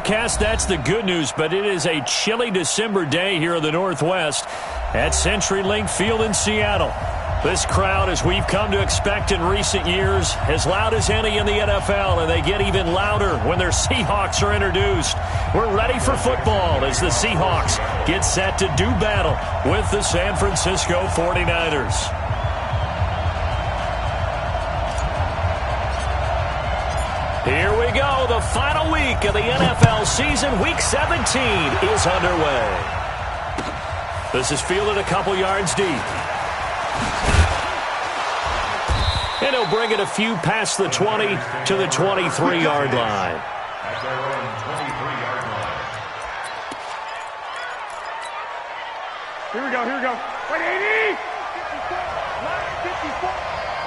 Broadcast, that's the good news, but it is a chilly December day here in the Northwest at CenturyLink Field in Seattle. This crowd, as we've come to expect in recent years, as loud as any in the NFL, and they get even louder when their Seahawks are introduced. We're ready for football as the Seahawks get set to do battle with the San Francisco 49ers. Here we go. The final week of the NFL season. Week 17 is underway. This is fielded a couple yards deep. And he'll bring it a few past the 20 to the 23-yard line. Here we go, here we go. 180! 54!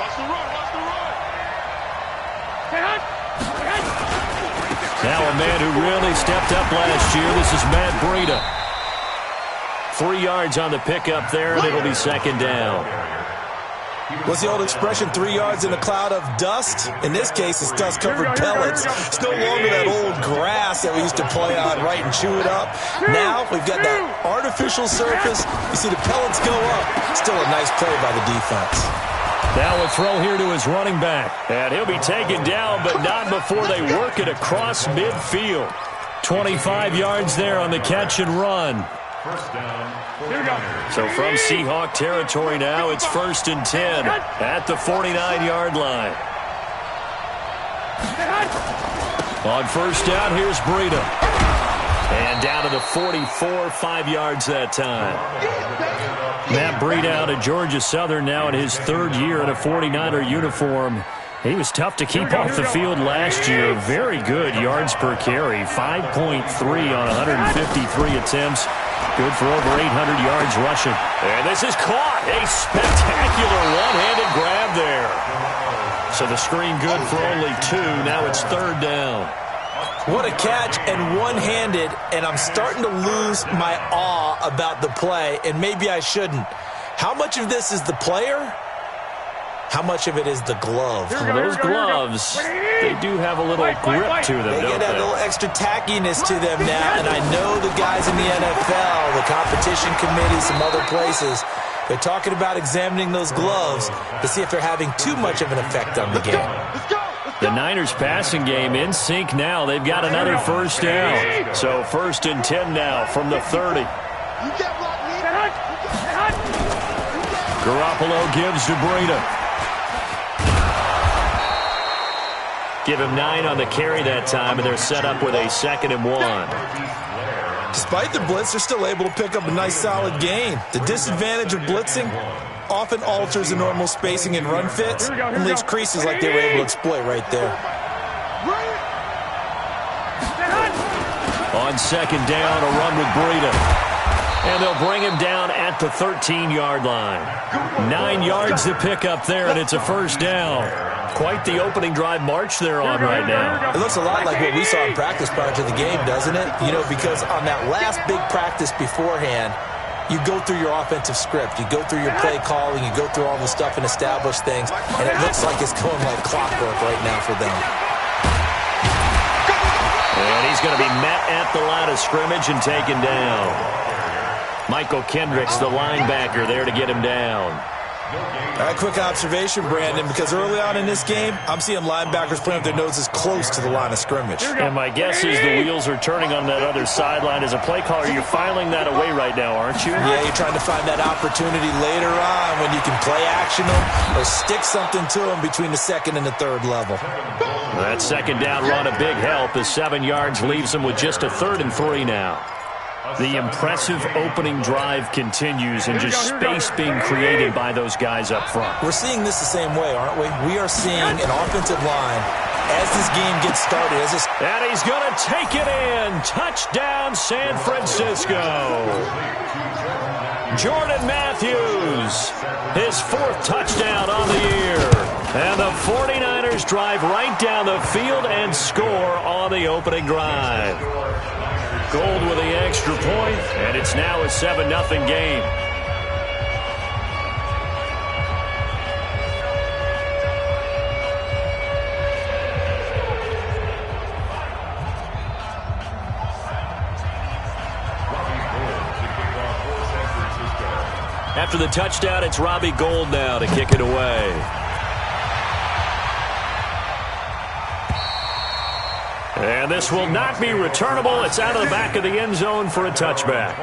Watch the run, watch the run! Now a man who really stepped up last year. This is Matt Breida. 3 yards on the pickup there, and it'll be second down. What's the old expression, 3 yards in a cloud of dust? In this case, it's dust-covered pellets. It's no longer that old grass that we used to play on, right, and chew it up. Now we've got that artificial surface. You see the pellets go up. Still a nice play by the defense. Now a throw here to his running back. And he'll be taken down, but not before they work it across midfield. 25 yards there on the catch and run. First down. Here we go. So from Seahawk territory now, it's 1st and 10 at the 49-yard line. On first down, here's Breida. And down to the 44, 5 yards that time. Matt Breida out of Georgia Southern now in his 3rd year in a 49er uniform. He was tough to keep off the field last year. Very good yards per carry, 5.3 on 153 attempts. Good for over 800 yards rushing. And this is caught. A spectacular one-handed grab there. So the screen good for only 2. Now it's 3rd down. What a catch, and one-handed, and I'm starting to lose my awe about the play, and maybe I shouldn't. How much of this is the player? How much of it is the glove? Well, those gloves, they do have a little grip to them, They get a little extra tackiness to them now, and I know the guys in the NFL, the competition committee, some other places, they're talking about examining those gloves to see if they're having too much of an effect on the game. The Niners passing game in sync now. They've got another first down. So 1st and 10 now from the 30. Garoppolo gives to Breida. Give him 9 on the carry that time, and they're set up with a 2nd and 1. Despite the blitz, they're still able to pick up a nice, solid gain. The disadvantage of blitzing often alters the normal spacing and run fits and leaves creases like they were able to exploit right there. On 2nd down, a run with Breida. And they'll bring him down at the 13-yard line. 9 yards to pick up there, and it's a first down. Quite the opening drive march they're on right now. It looks a lot like what we saw in practice prior to the game, doesn't it? You know, because on that last big practice beforehand, you go through your offensive script. You go through your play calling. You go through all the stuff and establish things. And it looks like it's going like clockwork right now for them. And he's going to be met at the line of scrimmage and taken down. Michael Kendricks, the linebacker, there to get him down. All right, quick observation, Brandon, because early on in this game, I'm seeing linebackers playing with their noses close to the line of scrimmage. And my guess is the wheels are turning on that other sideline. As a play caller, you're filing that away right now, aren't you? Yeah, you're trying to find that opportunity later on when you can play action them or stick something to them between the 2nd and the 3rd level. That 2nd down run, a big help. The 7 yards leaves them with just a 3rd and 3 now. The impressive opening drive continues, and just space being created by those guys up front. We're seeing this the same way, aren't we? We are seeing an offensive line as this game gets started. And he's going to take it in. Touchdown, San Francisco. Jordan Matthews, his 4th touchdown on the year. And the 49ers drive right down the field and score on the opening drive. Gold with the extra point, and it's now a 7-0 game. After the touchdown, it's Robbie Gould now to kick it away. And this will not be returnable. It's out of the back of the end zone for a touchback.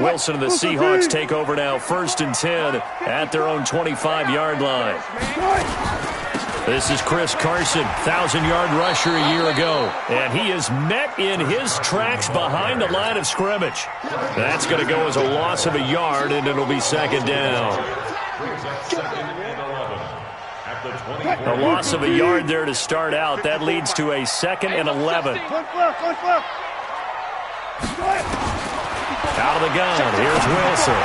Wilson and the Seahawks take over now, 1st and 10 at their own 25-yard line. This is Chris Carson, 1,000-yard rusher a year ago. And he is met in his tracks behind the line of scrimmage. That's going to go as a loss of a yard, and it'll be 2nd down. A loss of a yard there to start out. That leads to a 2nd and 11. Out of the gun, here's Wilson.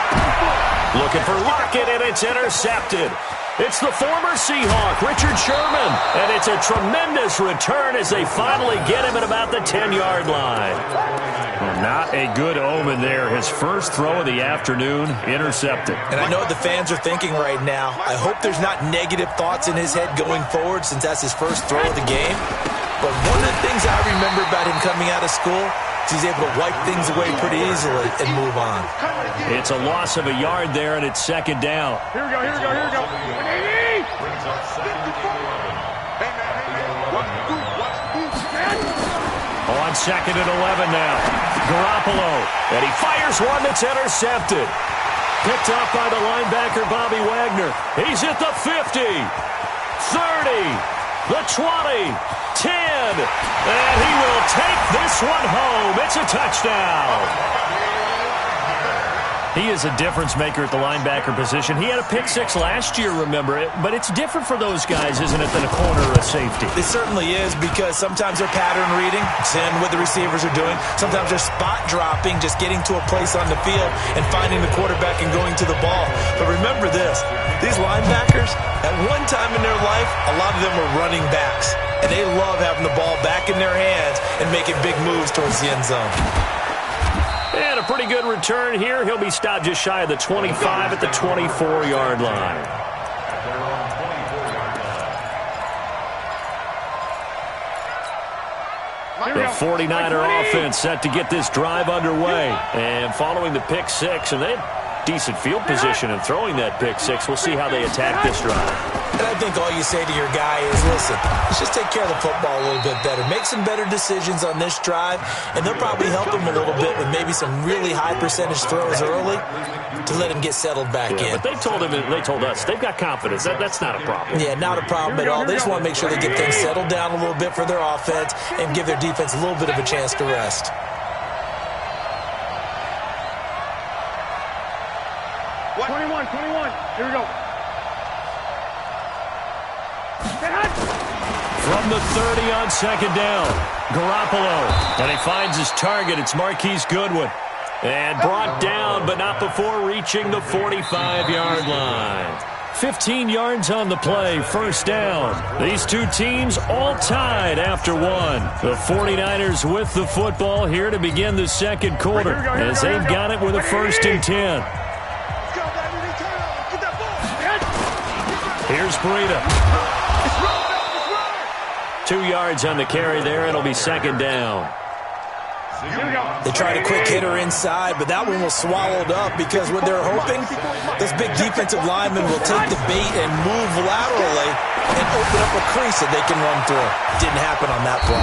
Looking for Lockett, and it's intercepted. It's the former Seahawk, Richard Sherman, and it's a tremendous return as they finally get him at about the 10-yard line. Well, not a good omen there. His first throw of the afternoon, intercepted. And I know what the fans are thinking right now. I hope there's not negative thoughts in his head going forward since that's his first throw of the game. But one of the things I remember about him coming out of school, he's able to wipe things away pretty easily and move on. It's a loss of a yard there, and it's 2nd down. Here we go, here we go, here we go. 180! On 2nd and 11 now. Garoppolo, and he fires one that's intercepted. Picked off by the linebacker, Bobby Wagner. He's at the 50, 30, the 20, 10, and he will take this one home. It's a touchdown. He is a difference maker at the linebacker position. He had a pick-6 last year, remember it, but it's different for those guys, isn't it, than a corner or a safety? It certainly is, because sometimes they're pattern reading, seeing what the receivers are doing. Sometimes they're spot dropping, just getting to a place on the field and finding the quarterback and going to the ball. But remember this, these linebackers, at one time in their life, a lot of them were running backs, and they love having the ball back in their hands and making big moves towards the end zone. And a pretty good return here. He'll be stopped just shy of the 25 at the 24-yard line. The 49er offense set to get this drive underway. And following the pick-6, and they had decent field position in throwing that pick-6. We'll see how they attack this drive. And I think all you say to your guy is, listen, let's just take care of the football a little bit better. Make some better decisions on this drive, and they'll probably help him a little bit with maybe some really high percentage throws early to let him get settled back in. But they told us, they've got confidence. That's not a problem. Yeah, not a problem at all. They just want to make sure they get things settled down a little bit for their offense and give their defense a little bit of a chance to rest. What? 21. Here we go. From the 30 on 2nd down, Garoppolo, and he finds his target. It's Marquise Goodwin. And brought down, but not before reaching the 45-yard line. 15 yards on the play, 1st down. These two teams all tied after one. The 49ers with the football here to begin the 2nd quarter, as they've got it with a 1st and 10. Here's Breida. 2 yards on the carry there. It'll be 2nd down. They tried a quick hitter inside, but that one was swallowed up because what they're hoping, this big defensive lineman will take the bait and move laterally and open up a crease that they can run through. Didn't happen on that play.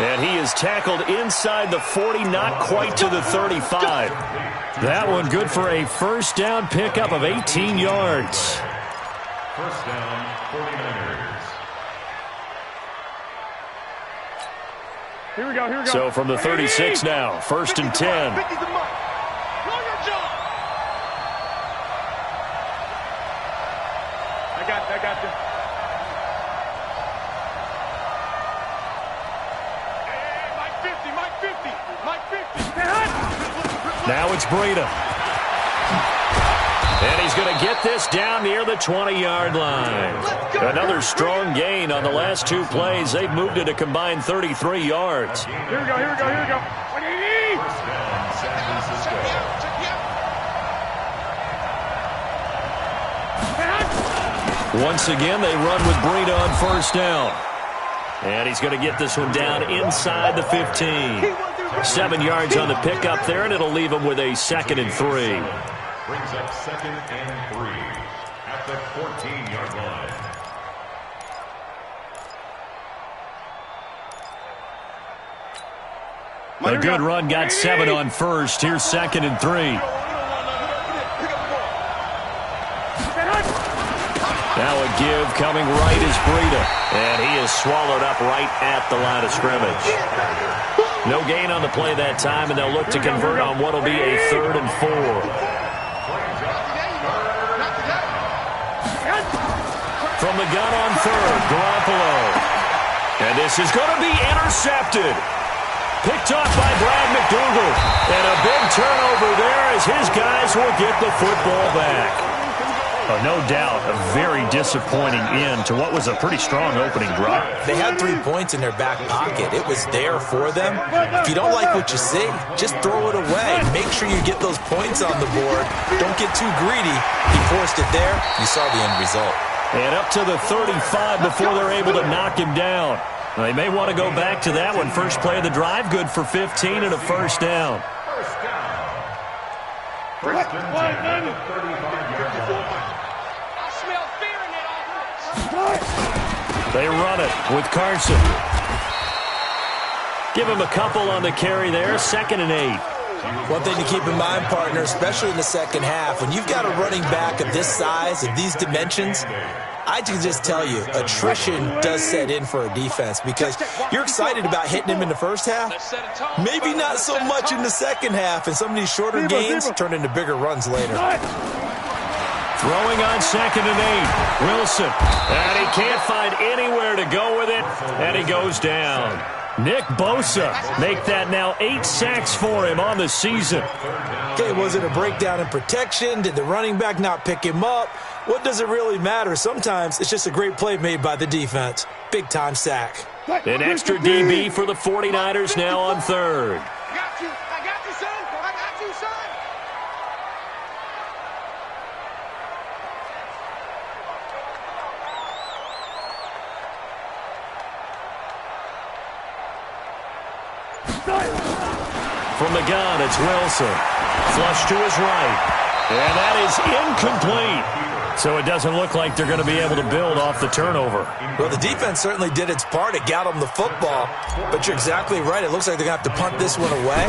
And he is tackled inside the 40, not quite to the 35. That one good for a 1st down pickup of 18 yards. 1st down, 49ers. Here we go. So from the 36 now, 1st and 10. I got you. Hey, Mike 50. Now it's Breida. And he's going to get this down near the 20-yard line. Another strong gain on the last 2 plays. They've moved it a combined 33 yards. Here we go. 180! Once again, they run with Breida on first down. And he's going to get this one down inside the 15. 7 yards on the pickup there, and it'll leave him with a 2nd and 3. Brings up 2nd and 3 at the 14-yard line. A good run, got 7 on first. Here's 2nd and 3. Now a give coming right is Breida. And he is swallowed up right at the line of scrimmage. No gain on the play that time, and they'll look to convert on what will be a 3rd and 4. From the gun on 3rd, Garoppolo. And this is going to be intercepted. Picked off by Brad McDougal. And a big turnover there as his guys will get the football back. Oh, no doubt, a very disappointing end to what was a pretty strong opening drive. They had 3 points in their back pocket. It was there for them. If you don't like what you see, just throw it away. Make sure you get those points on the board. Don't get too greedy. He forced it there. You saw the end result. And up to the 35 before they're able to knock him down. They may want to go back to that one. First play of the drive, good for 15 and a first down. They run it with Carson. Give him a couple on the carry there. 2nd and 8. One thing to keep in mind, partner, especially in the second half, when you've got a running back of this size, of these dimensions, I can just tell you, attrition does set in for a defense because you're excited about hitting him in the first half. Maybe not so much in the second half, and some of these shorter gains turn into bigger runs later. Throwing on 2nd and 8. Wilson. And he can't find anywhere to go with it, and he goes down. Nick Bosa make that now 8 sacks for him on the season. Okay, was it a breakdown in protection? Did the running back not pick him up? What does it really matter? Sometimes it's just a great play made by the defense. Big-time sack. An extra DB for the 49ers now on 3rd. I got you, son. I got you, son. From the gun, it's Wilson. Flush to his right. And that is incomplete. So it doesn't look like they're going to be able to build off the turnover. Well, the defense certainly did its part. It got them the football. But you're exactly right. It looks like they're going to have to punt this one away.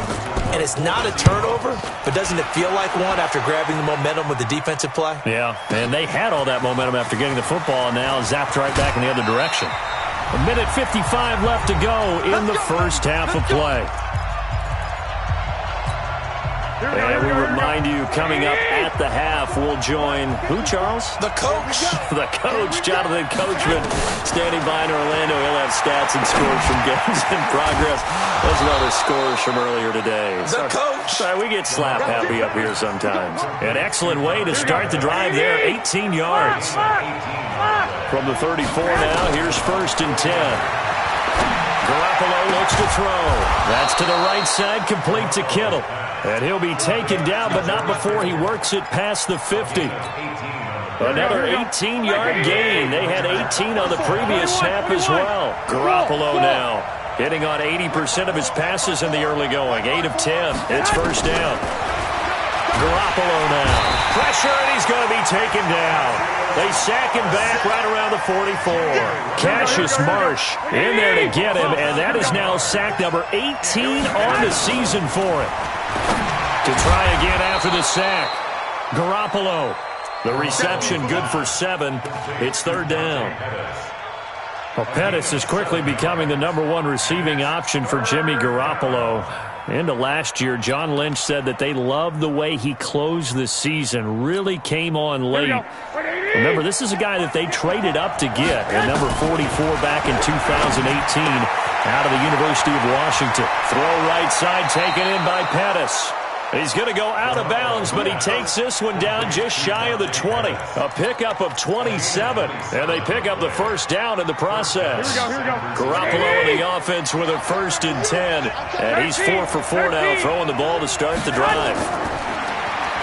And it's not a turnover, but doesn't it feel like one after grabbing the momentum with the defensive play? Yeah, and they had all that momentum after getting the football, and now zapped right back in the other direction. 1:55 left to go in the first half of play. And we remind you, coming up at the half, we'll join who, Charles? The coach. The coach, Jonathan Coachman, standing by in Orlando. He'll have stats and scores from games in progress, as well as scores from earlier today. The coach. Sorry, we get slap happy up here sometimes. An excellent way to start the drive there, 18 yards. From the 34 now, here's 1st and 10. Garoppolo looks to throw. That's to the right side, complete to Kittle. And he'll be taken down, but not before he works it past the 50. Another 18-yard gain. They had 18 on the previous snap as well. Garoppolo now hitting on 80% of his passes in the early going. 8 of 10. It's first down. Garoppolo now. Pressure, and he's going to be taken down. They sack him back right around the 44. Cassius Marsh in there to get him, and that is now sack number 18 on the season for him. To try again after the sack. Garoppolo. The reception good for 7. It's 3rd down. Well, Pettis is quickly becoming the #1 receiving option for Jimmy Garoppolo. Into last year, John Lynch said that they loved the way he closed the season. Really came on late. Remember, this is a guy that they traded up to get at number 44 back in 2018 out of the University of Washington. Throw right side taken in by Pettis. He's going to go out of bounds, but he takes this one down just shy of the 20. A pickup of 27, and they pick up the first down in the process. Here we go. Garoppolo in the offense with a 1st and 10, and he's 4 for 4 now, throwing the ball to start the drive.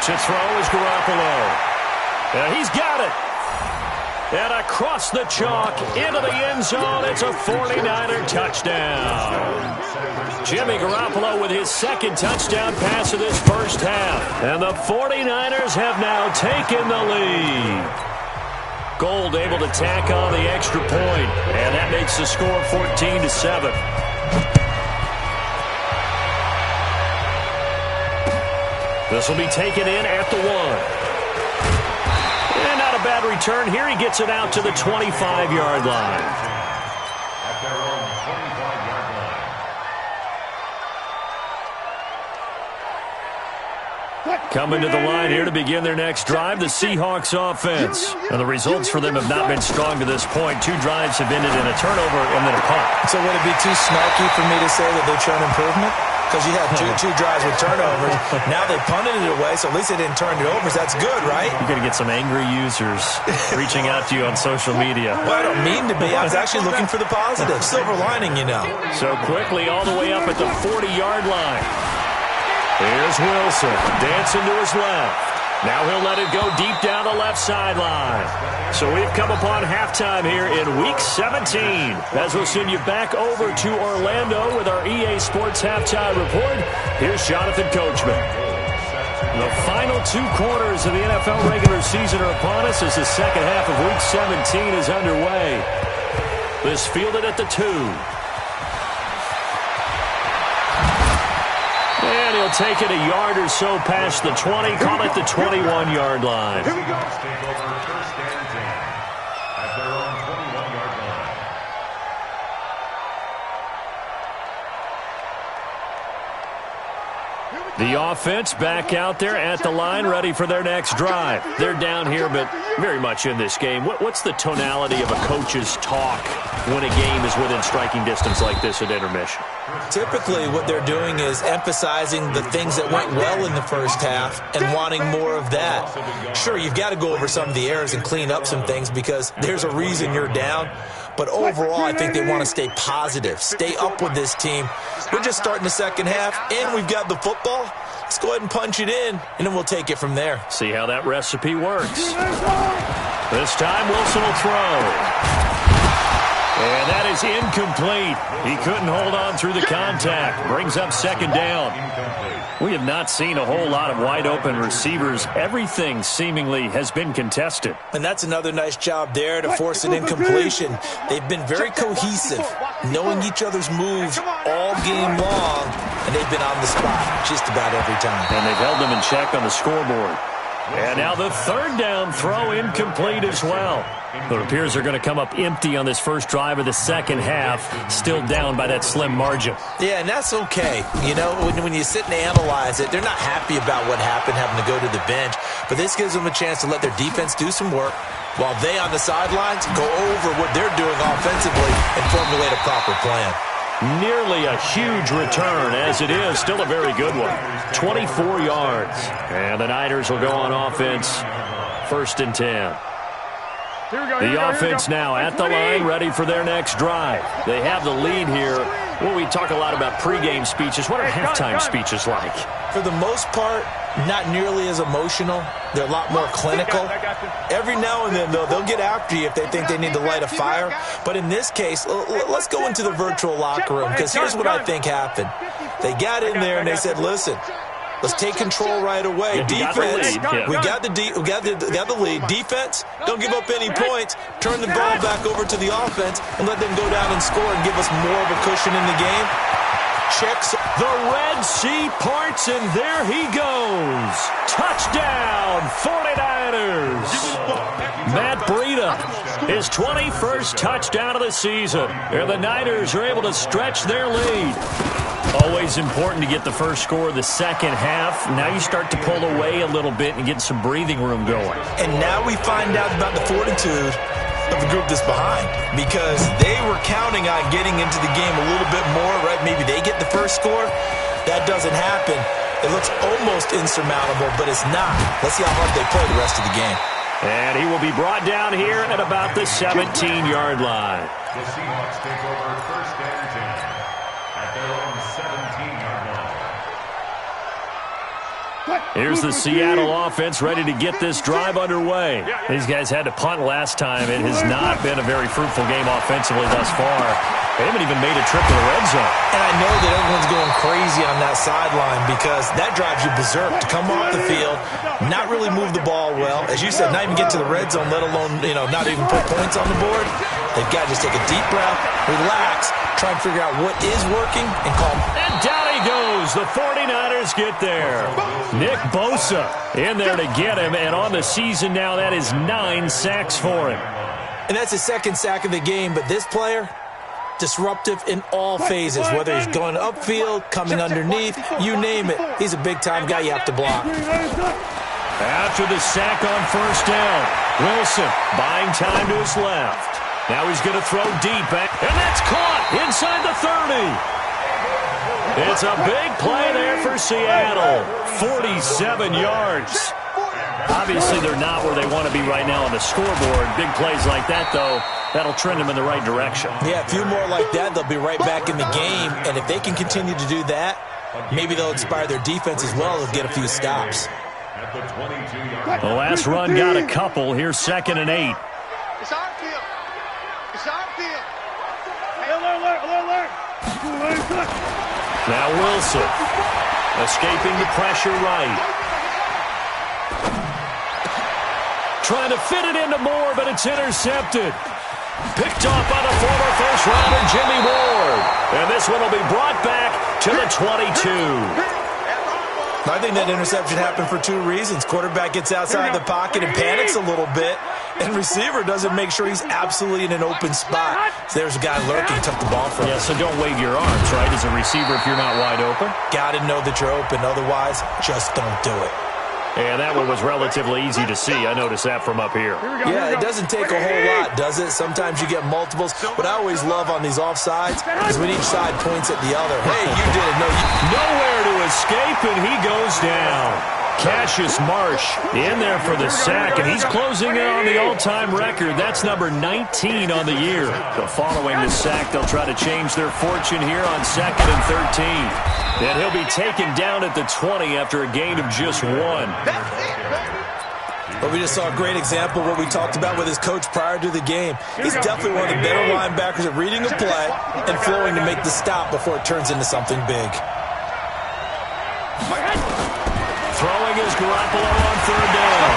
To throw is Garoppolo. And he's got it. And across the chalk, into the end zone, it's a 49er touchdown. Jimmy Garoppolo with his second touchdown pass of this first half. And the 49ers have now taken the lead. Gold able to tack on the extra point, and that makes the score 14-7. This will be taken in at the 1. And not a bad return here. He gets it out to the 25-yard line. At their own 25-yard line. Coming to the line here to begin their next drive, the Seahawks offense. And the results for them have not been strong to this point. 2 drives have ended in a turnover and then a punt. So would it be too snarky for me to say that they've shown improvement? Because you had two drives with turnovers. Now they punted it away, so at least they didn't turn it over. So that's good, right? You're going to get some angry users reaching out to you on social media. Well, I don't mean to be. I was actually looking for the positive. Silver lining, you know. So quickly all the way up at the 40-yard line. Here's Wilson dancing to his left. Now he'll let it go deep down the left sideline. So we've come upon halftime here in Week 17. As we'll send you back over to Orlando with our EA Sports Halftime Report, here's Jonathan Coachman. The final 2 quarters of the NFL regular season are upon us as the second half of Week 17 is underway. This fielded at the 2. And he'll take it a yard or so past the 20, call it the 21-yard line. Here we go. Take over first and 10 at their own 21-yard line. The offense back out there at the line, ready for their next drive. They're down here, but very much in this game. What's the tonality of a coach's talk when a game is within striking distance like this at intermission? Typically, what they're doing is emphasizing the things that went well in the first half and wanting more of that. Sure, you've got to go over some of the errors and clean up some things because there's a reason you're down. But overall, I think they want to stay positive, stay up with this team. We're just starting the second half, and we've got the football. Let's go ahead and punch it in, and then we'll take it from there. See how that recipe works. This time, Wilson will throw. And that is incomplete. He couldn't hold on through the contact. Brings up second down. We have not seen a whole lot of wide-open receivers. Everything seemingly has been contested. And that's another nice job there to force an incompletion. They've been very cohesive, knowing each other's moves all game long, and they've been on the spot just about every time. And they've held them in check on the scoreboard. And now the third down throw incomplete as well. It appears they're going to come up empty on this first drive of the second half, still down by that slim margin. Yeah, and that's okay. You know, when you sit and analyze it, they're not happy about what happened, having to go to the bench. But this gives them a chance to let their defense do some work while they on the sidelines go over what they're doing offensively and formulate a proper plan. Nearly a huge return, as it is. Still a very good one. 24 yards. And the Niners will go on offense. First and 10. The offense now at the line, ready for their next drive. They have the lead here. Well, we talk a lot about pregame speeches. What are halftime speeches like? For the most part, not nearly as emotional. They're a lot more clinical. Every now and then, though, they'll get after you if they think they need to light a fire. But in this case, let's go into the virtual locker room, because here's what I think happened. They got in there and they said, listen, let's take control right away. Defense, we got the lead. Defense, don't give up any points. Turn the ball back over to the offense and let them go down and score and give us more of a cushion in the game. Checks. The Red Sea parts, and there he goes. Touchdown, 49ers. Matt Breida, his 21st touchdown of the season. And the Niners are able to stretch their lead. Always important to get the first score of the second half. Now you start to pull away a little bit and get some breathing room going. And now we find out about the fortitude of the group that's behind, because they were counting on getting into the game a little bit more, right? Maybe they get the first score. That doesn't happen. It looks almost insurmountable, but it's not. Let's see how hard they play the rest of the game. And he will be brought down here at about the 17-yard line. The Seahawks take over first and 10 at their own 17-yard line. Here's the Seattle offense ready to get this drive underway. These guys had to punt last time. It has not been a very fruitful game offensively thus far. They haven't even made a trip to the red zone. And I know that everyone's going crazy on that sideline because that drives you berserk to come off the field, not really move the ball well. As you said, not even get to the red zone, let alone, not even put points on the board. They've got to just take a deep breath, relax, try and figure out what is working, and call. And down he goes. The 49ers get there. Nick Bosa in there to get him, and on the season now, that is 9 sacks for him. And that's his second sack of the game, but this player, disruptive in all phases, whether he's going upfield, coming underneath, you name it. He's a big-time guy you have to block. After the sack on first down, Wilson buying time to his left. Now he's going to throw deep, and that's caught inside the 30. It's a big play there for Seattle. 47 yards. Obviously, they're not where they want to be right now on the scoreboard. Big plays like that, though, that'll trend them in the right direction. Yeah, a few more like that, they'll be right back in the game. And if they can continue to do that, maybe they'll inspire their defense as well. They'll get a few stops. The last run got a couple. Here's 2nd and 8. It's our field. It's our field. Alert. Now Wilson escaping the pressure right. Trying to fit it into Moore, but it's intercepted. Picked off by the former first-rounder Jimmy Ward. And this one will be brought back to the 22. I think that interception happened for two reasons. Quarterback gets outside the pocket and panics a little bit, and receiver doesn't make sure he's absolutely in an open spot. So there's a guy lurking, took the ball from him. Yeah, so don't wave your arms, right, as a receiver if you're not wide open. Got to know that you're open. Otherwise, just don't do it. And that one was relatively easy to see. I noticed that from up here. Yeah, it doesn't take a whole lot, does it? Sometimes you get multiples. What I always love on these offsides is when each side points at the other. Hey, you did it. No, nowhere to escape, and he goes down. Cassius Marsh in there for the sack, and he's closing in on the all-time record. That's number 19 on the year. So following the sack, they'll try to change their fortune here on 2nd and 13. And he'll be taken down at the 20 after a gain of just 1. But we just saw a great example of what we talked about with his coach prior to the game. He's definitely one of the better linebackers at reading a play and flowing to make the stop before it turns into something big. Throwing is Garoppolo on 3rd down.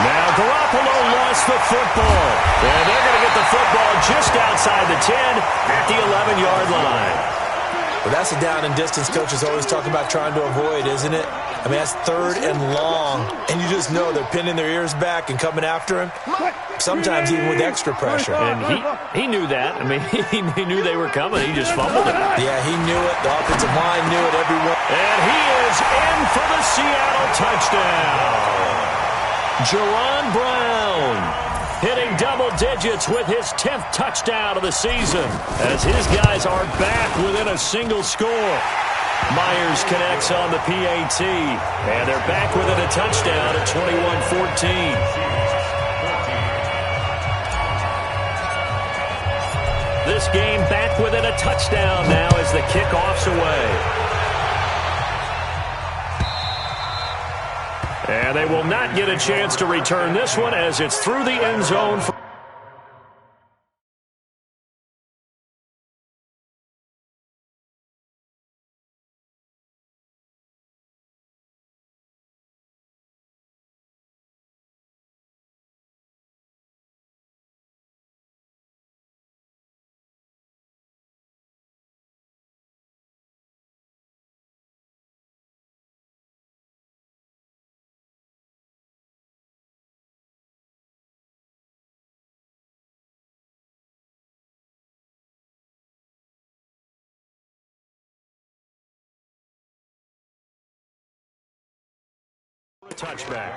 Now Garoppolo lost the football. And they're going to get the football just outside the 10 at the 11-yard line. Well, that's a down and distance coaches always talk about trying to avoid, isn't it? I mean, that's 3rd and long, and you just know they're pinning their ears back and coming after him, sometimes even with extra pressure. And he knew that. I mean, he knew they were coming. He just fumbled it. Yeah, he knew it. The offensive line knew it. Everyone. And he is in for the Seattle touchdown. Jaron Brown hitting double digits with his 10th touchdown of the season as his guys are back within a single score. Myers connects on the PAT, and they're back within a touchdown at 21-14. This game back within a touchdown now as the kickoff's away. And they will not get a chance to return this one as it's through the end zone. Touchback.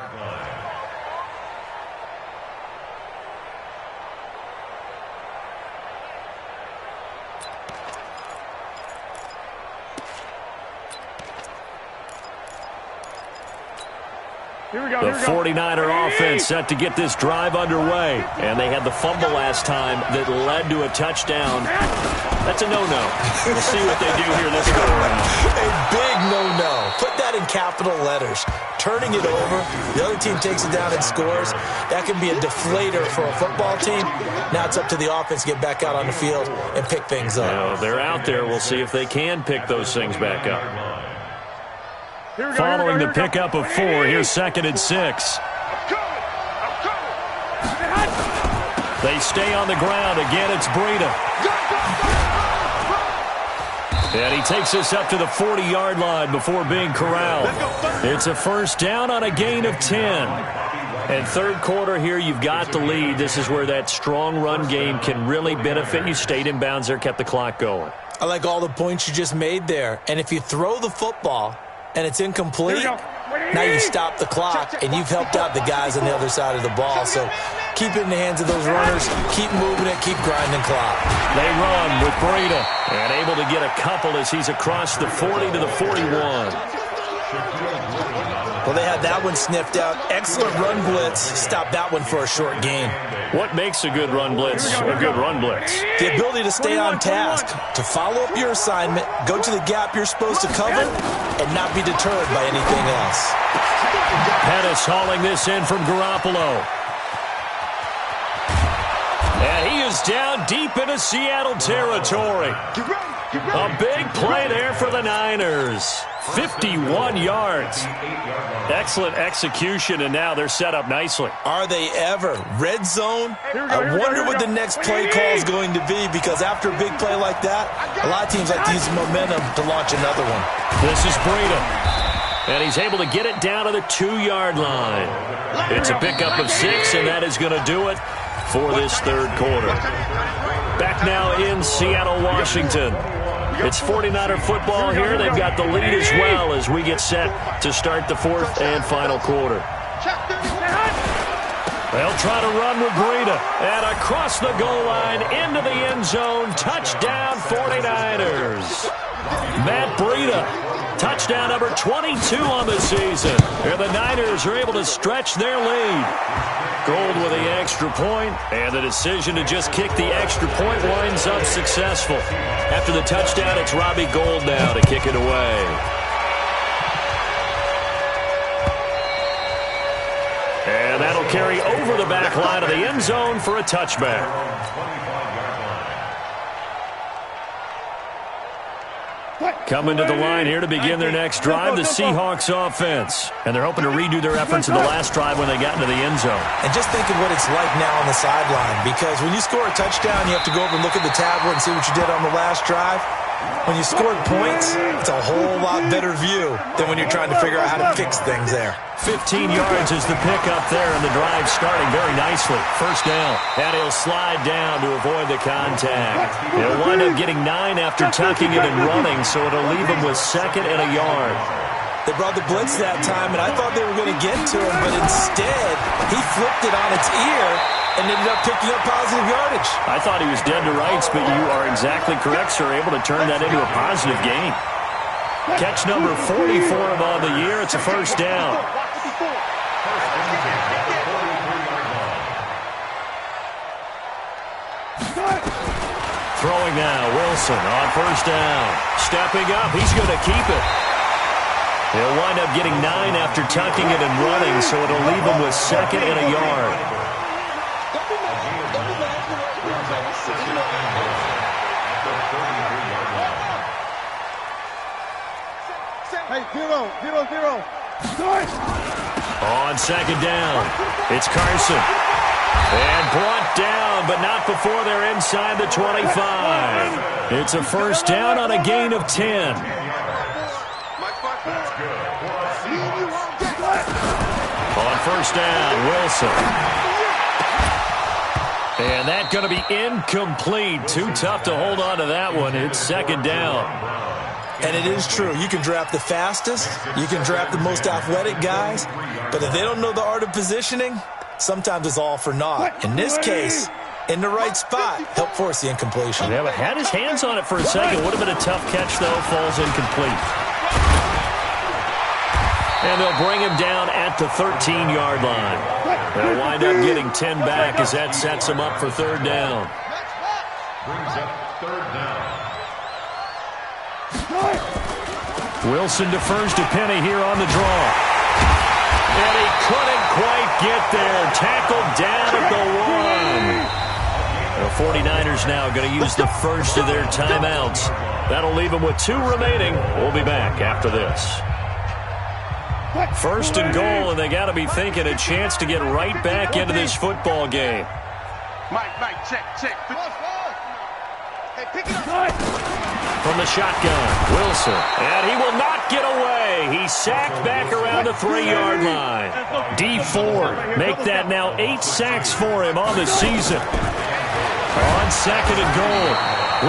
The 49er offense set to get this drive underway. And they had the fumble last time that led to a touchdown. That's a no-no. We'll see what they do here this go around. A big no-no. Put that in capital letters. Turning it over, the other team takes it down and scores. That can be a deflator for a football team. Now it's up to the offense to get back out on the field and pick things up. Now, they're out there. We'll see if they can pick those things back up. Following the pickup of 4, here's 2nd and 6. They stay on the ground. Again, it's Breida. And he takes us up to the 40-yard line before being corralled. It's a first down on a gain of 10. And third quarter here, you've got the lead. This is where that strong run game can really benefit you. Stayed in bounds there, kept the clock going. I like all the points you just made there. And if you throw the football and it's incomplete, now you stop the clock, and you've helped out the guys on the other side of the ball. So keep it in the hands of those runners. Keep moving it. Keep grinding clock. They run with Breida, and able to get a couple as he's across the 40 to the 41. Well, they had that one sniffed out. Excellent run blitz. Stop that one for a short gain. What makes a good run blitz a good run blitz? The ability to stay on task, to follow up your assignment, go to the gap you're supposed to cover, and not be deterred by anything else. Pettis hauling this in from Garoppolo. And he is down deep into Seattle territory. A big play there for the Niners. 51 yards. Excellent execution, and now they're set up nicely. Are they ever? Red zone? I wonder what the next play call is going to be, because after a big play like that, a lot of teams like to use momentum to launch another one. This is Breida. And he's able to get it down to the 2-yard line. It's a pickup of 6, and that is going to do it for this third quarter. Back now in Seattle, Washington. It's 49er football here. They've got the lead as well as we get set to start the fourth and final quarter. They'll try to run with Breida. And across the goal line into the end zone. Touchdown 49ers. Matt Breida. Touchdown number 22 on the season. And the Niners are able to stretch their lead. Gold with the extra point, and the decision to just kick the extra point winds up successful. After the touchdown, it's Robbie Gould now to kick it away. And that'll carry over the back line of the end zone for a touchback. Coming to the line here to begin their next drive, the Seahawks offense. And they're hoping to redo their efforts in the last drive when they got into the end zone. And just think of what it's like now on the sideline, because when you score a touchdown, you have to go over and look at the tablet and see what you did on the last drive. When you scored points, it's a whole lot better view than when you're trying to figure out how to fix things there. 15 yards is the pickup there, and the drive starting very nicely. First down, and he'll slide down to avoid the contact. He'll wind up getting 9 after tucking it and running, so it'll leave him with 2nd and a yard. They brought the blitz that time, and I thought they were going to get to him, but instead, he flipped it on its ear and ended up picking up positive yardage. I thought he was dead to rights, but you are exactly correct, sir. Able to turn that into a positive gain. Catch number 44 of on the year. It's a first down. Throwing now, Wilson on first down. Stepping up, he's going to keep it. He'll wind up getting 9 after tucking it and running, so it'll leave him with 2nd and a yard. Hey, 0-0-0. On 2nd down, it's Carson. And brought down, but not before they're inside the 25. It's a first down on a gain of 10. On first down, Wilson. And that's going to be incomplete. Too tough to hold on to that one. It's 2nd down. And it is true. You can draft the fastest. You can draft the most athletic guys. But if they don't know the art of positioning, sometimes it's all for naught. In this case, in the right spot, helped force the incompletion. Yeah, but had his hands on it for a second. Would have been a tough catch, though. Falls incomplete. And they'll bring him down at the 13-yard line. They'll wind up getting 10 back as that sets them up for third down. Brings up third down. Wilson defers to Penny here on the draw. And he couldn't quite get there. Tackled down at the 1. The 49ers now going to use the first of their timeouts. That'll leave them with 2 remaining. We'll be back after this. First and goal, and they got to be thinking a chance to get right back into this football game. Mike, check. Hey, pick it up. From the shotgun, Wilson, and he will not get away. He's sacked back around the 3-yard line. D Ford make that now 8 sacks for him on the season. On second and goal,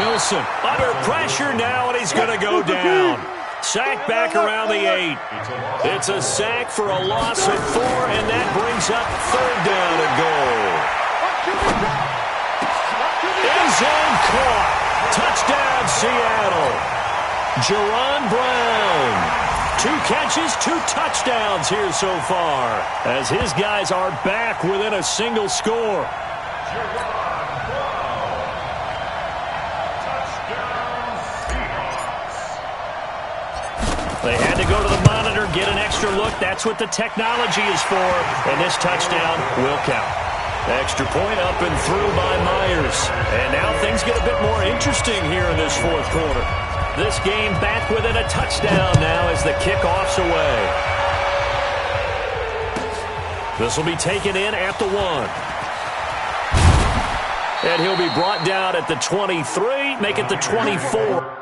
Wilson under pressure now, and he's going to go down. Sack back around the 8. It's a sack for a loss of 4, and that brings up third down and goal. End zone caught. Touchdown, Seattle. Jerron Brown. 2 catches, 2 touchdowns here so far, as his guys are back within a single score. They had to go to the monitor, get an extra look. That's what the technology is for. And this touchdown will count. Extra point up and through by Myers. And now things get a bit more interesting here in this fourth quarter. This game back within a touchdown now as the kickoff's away. This will be taken in at the 1. And he'll be brought down at the 23, make it the 24.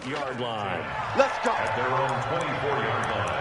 Yard line. Let's go. At their own 24-yard line.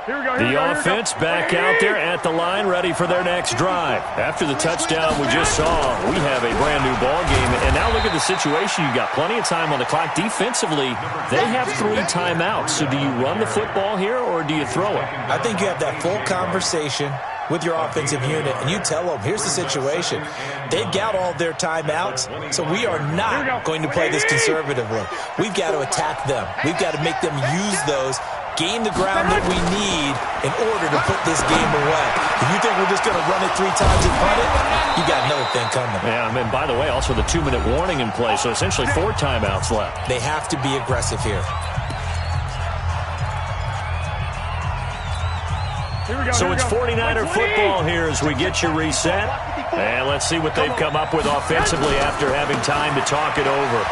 The offense back out there at the line, ready for their next drive. After the touchdown we just saw, we have a brand-new ball game. And now look at the situation. You've got plenty of time on the clock. Defensively, they have 3 timeouts. So do you run the football here, or do you throw it? I think you have that full conversation with your offensive unit, and you tell them, here's the situation. They've got all their timeouts, so we are not going to play this conservatively. We've got to attack them. We've got to make them use those, gain the ground that we need in order to put this game away. If you think we're just going to run it 3 times and punt it, you got another thing coming. Yeah, and by the way, also the 2-minute warning in play, so essentially 4 timeouts left. They have to be aggressive here. So it's 49er football here as we get you reset. And let's see what they've come up with offensively after having time to talk it over.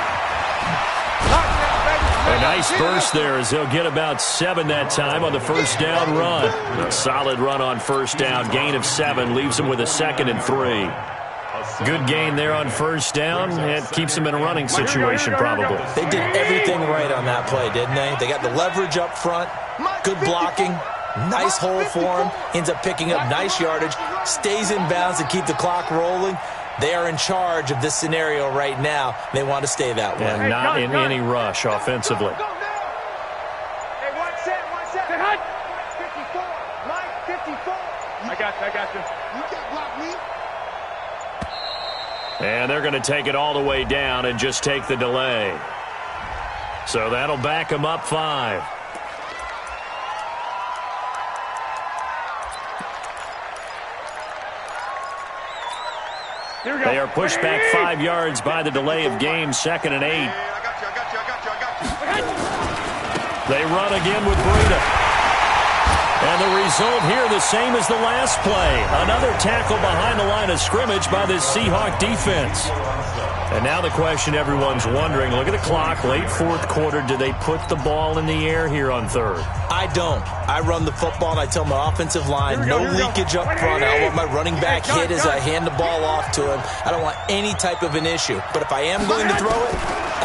A nice burst there as they'll get about 7 that time on the first down run. A solid run on first down. Gain of 7 leaves them with a 2nd and 3. Good gain there on first down. It keeps them in a running situation probably. They did everything right on that play, didn't they? They got the leverage up front, good blocking. Nice hole for him. Ends up picking up nice yardage. Stays in bounds to keep the clock rolling. They are in charge of this scenario right now. They want to stay that way. And not in any rush offensively. Hey, one set. 54. Mike, 54. I got you. You can't block me. And they're going to take it all the way down and just take the delay. So that'll back them up 5. They are pushed back 5 yards by the delay of game, 2nd and 8. I got you. They run again with Breida. And the result here the same as the last play. Another tackle behind the line of scrimmage by this Seahawk defense. And now the question everyone's wondering, look at the clock, late fourth quarter, do they put the ball in the air here on third? I don't. I run the football, and I tell my offensive line, no leakage up front. I don't want my running back hit as I hand the ball off to him. I don't want any type of an issue. But if I am going to throw it,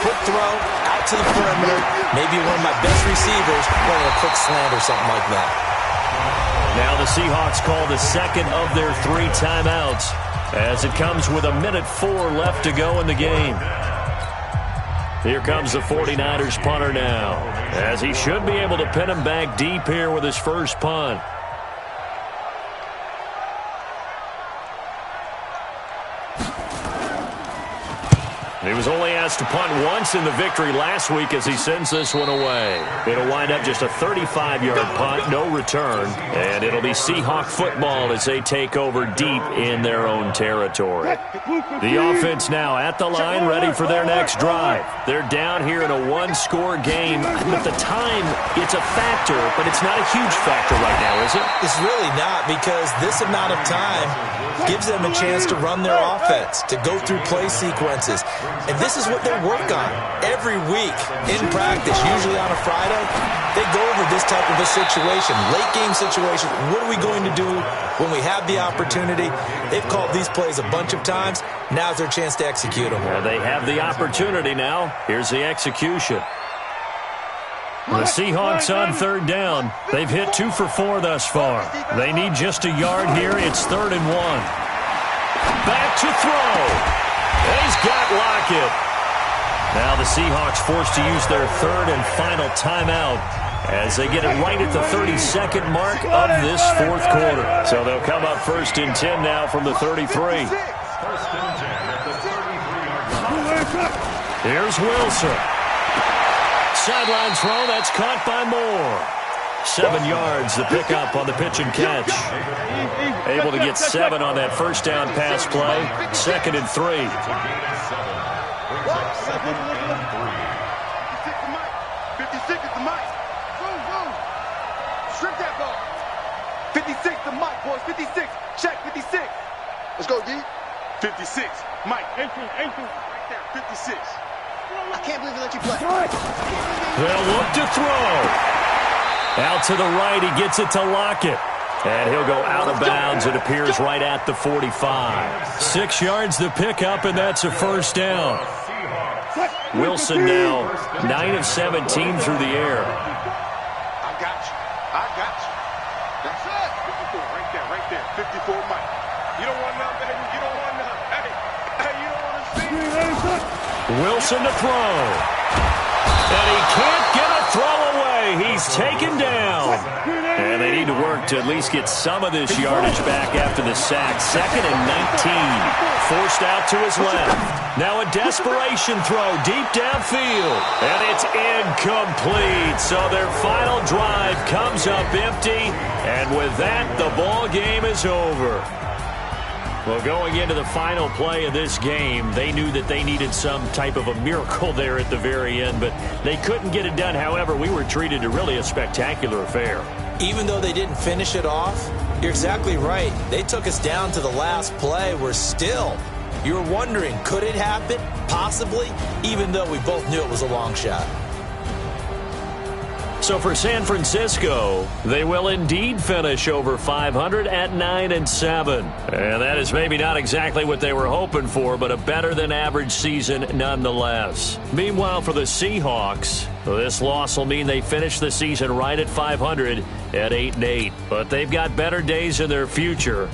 quick throw, out to the perimeter, maybe one of my best receivers running a quick slant or something like that. Now the Seahawks call the second of their 3 timeouts as it comes with 1:04 left to go in the game. Here comes the 49ers punter now, as he should be able to pin him back deep here with his first punt. He was only asked to punt once in the victory last week as he sends this one away. It'll wind up just a 35-yard punt, no return, and it'll be Seahawk football as they take over deep in their own territory. The offense now at the line, ready for their next drive. They're down here in a 1-score game. With the time, it's a factor, but it's not a huge factor right now, is it? It's really not, because this amount of time gives them a chance to run their offense, to go through play sequences. And this is what they work on every week in practice, usually on a Friday. They go over this type of a situation, late game situation. What are we going to do when we have the opportunity? They've called these plays a bunch of times. Now's their chance to execute them. Well, they have the opportunity now. Here's the execution. The Seahawks on third down. They've hit 2 for 4 thus far. They need just a yard here. It's 3rd and 1. Back to throw. He's got Lockett. Now the Seahawks forced to use their 3rd and final timeout as they get it right at the 32nd mark of this 4th quarter. So they'll come up 1st and 10 now from the 33. Here's Wilson. Sideline throw, that's caught by Moore. 7 yards, the pickup on the pitch and catch. Able to get 7 on that first down pass play. 2nd and 3. 56 is the mic. Boom. Strip that ball. 56 the mic, boys. 56. Check 56. Let's go, D. 56. Mike. 18. Right there. 56. I can't believe they let you play. They'll look to throw. Out to the right, he gets it to Lockett. And he'll go out of bounds. It appears right at the 45. 6 yards the pickup, and that's a first down. Wilson now 9 of 17 through the air. I got you. That's it. 54, right there. 54, Mike. You don't want none, baby. You don't want none. Hey, you don't want to see. Wilson to throw. And he can't get a throw away. He's taken down. And they need to work to at least get some of this yardage back after the sack. 2nd and 19. Forced out to his left. Now a desperation throw deep downfield. And it's incomplete. So their final drive comes up empty. And with that, the ball game is over. Well, going into the final play of this game, they knew that they needed some type of a miracle there at the very end, but they couldn't get it done. However, we were treated to really a spectacular affair. Even though they didn't finish it off, you're exactly right. They took us down to the last play. We're still, you're wondering, could it happen? Possibly, even though we both knew it was a long shot. So for San Francisco, they will indeed finish over 500 at 9-7. And that is maybe not exactly what they were hoping for, but a better-than-average season nonetheless. Meanwhile, for the Seahawks, this loss will mean they finish the season right at 500 at 8-8. But they've got better days in their future.